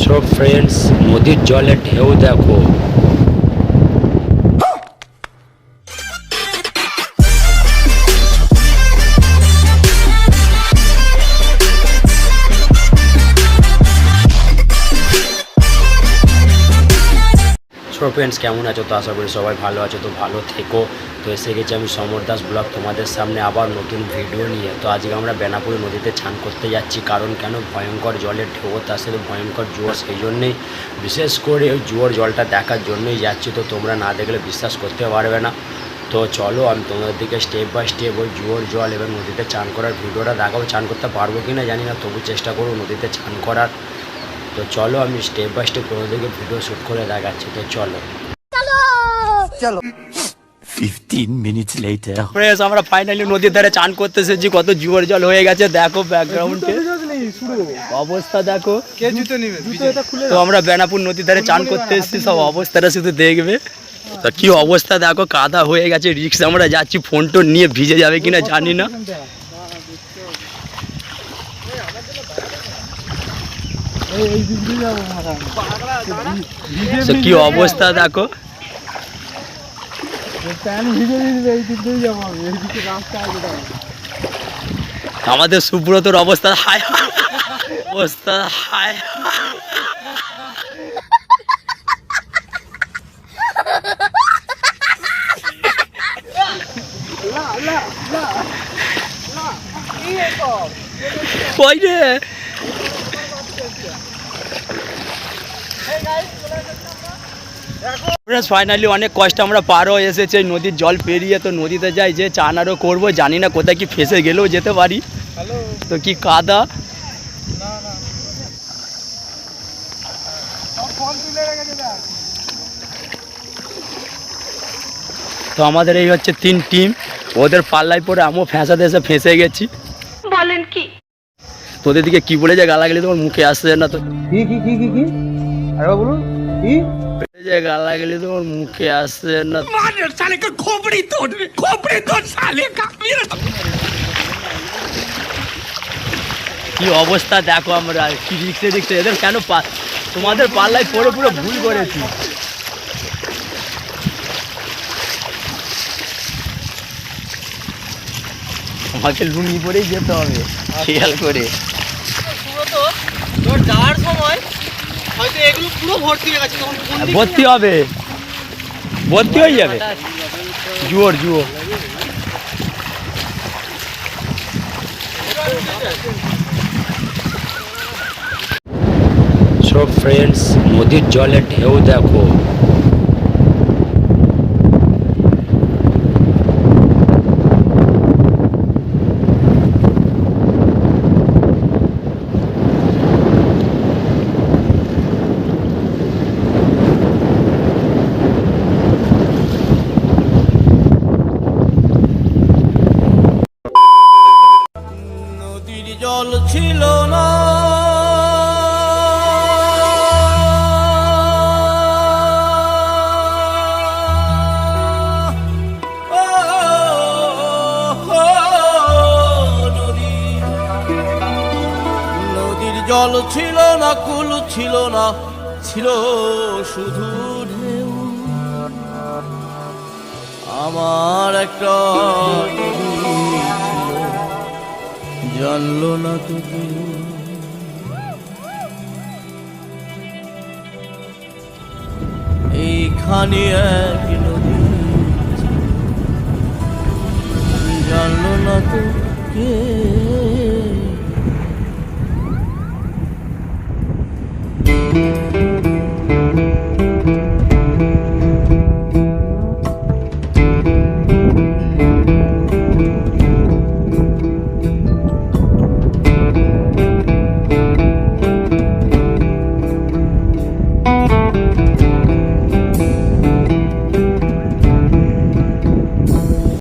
So friends, নদীর জলে ঢেউ দেখো। সো ফ্রেন্ডস, কেমন আছো? তো আশা করি সবাই ভালো আছো। তো ভালো থেকো। তো এসে গেছি আমি সমর দাস ব্লগ তোমাদের সামনে আবার নতুন ভিডিও নিয়ে। তো আজকে আমরা বেনাপুর নদীতে স্নান করতে যাচ্ছি। কারণ কেন? ভয়ঙ্কর জলের ঢেউ, তার সাথে ভয়ঙ্কর জোয়ার। সেই জন্যেই বিশেষ করে ওই জোয়ার জলটা দেখার জন্যই যাচ্ছি। তো তোমরা না দেখলে বিশ্বাস করতে পারবে না। তো চলো আমি তোমাদের দিকে স্টেপ বাই স্টেপ ওই জোয়ার জল এবং নদীতে স্নান করার ভিডিওটা দেখাবো। স্নান করতে পারবো কি না জানি না, তবু চেষ্টা করবো নদীতে স্নান করার। তো চলো আমি স্টেপ বাই স্টেপ তোমাদেরকে ভিডিও শ্যুট করে দেখাচ্ছি। তো চলো চলো 15 minutes later. ফ্রেন্ডস, আমরা ফাইনালি নদীর ধারে চান করতে এসেছি। কত জোয়ার জল হয়ে গেছে দেখো, ব্যাকগ্রাউন্ডে অবস্থা দেখো। তো আমরা বেনাপুর নদীর ধারে চান করতে এসেছি, সব অবস্থাটা শুধু দেখবে। তো কি অবস্থা দেখো, কাদা হয়ে গেছে। রিক্স আমরা যাচ্ছি, ফোন টোন নিয়ে ভিজে যাবে কিনা জানি না। তো কি অবস্থা দেখো। আমাদের সুব্রতর অবস্থা হায় অবস্থা হায়। কই রে? ফাইনালি অনেক কষ্ট আমরা পার হয়ে এসেছি নদীর জল পেরিয়ে। তো নদীতে যাই যে চান আরও করবো, জানি না কোথায় কি ফেসে গেলেও যেতে পারি। তো কি কাদা। তো আমাদের এই হচ্ছে 3 টিম, ওদের পাল্লায় পরে আমিও ফেঁসাতে এসে ফেঁসে গেছি। বলেন কি? তোদের দিকে কি বলে যে গালাগালি তোমার মুখে আসছে না? তো কি আরে বলুন কি যে গালাগালি তোমার মুখে আসছে না? কি অবস্থা দেখো, আমরা কি রিক্সে রিক্সে এদের কেন তোমাদের পাল্লায় পরে পুরো ভুল করেছি। আমাকে লুঙ্গি পরেই যেতে হবে খেয়াল করে। যাওয়ার সময় হয়তো এগুলো পুরো ভর্তি হয়ে গেছে, তখন ভর্তি হবে, ভর্তি হয়ে যাবে। জোর জোর সব ফ্রেন্ডস, নদীর জলে ঢেউ দেখো। নদীর জল ছিল না, নদীর জল ছিল না, কুল ছিল না, ছিল শুধু ঢেউ। আমার একটা জানলো না তো কেউ। এইখানে এক নদী জানলো না তো কেউ।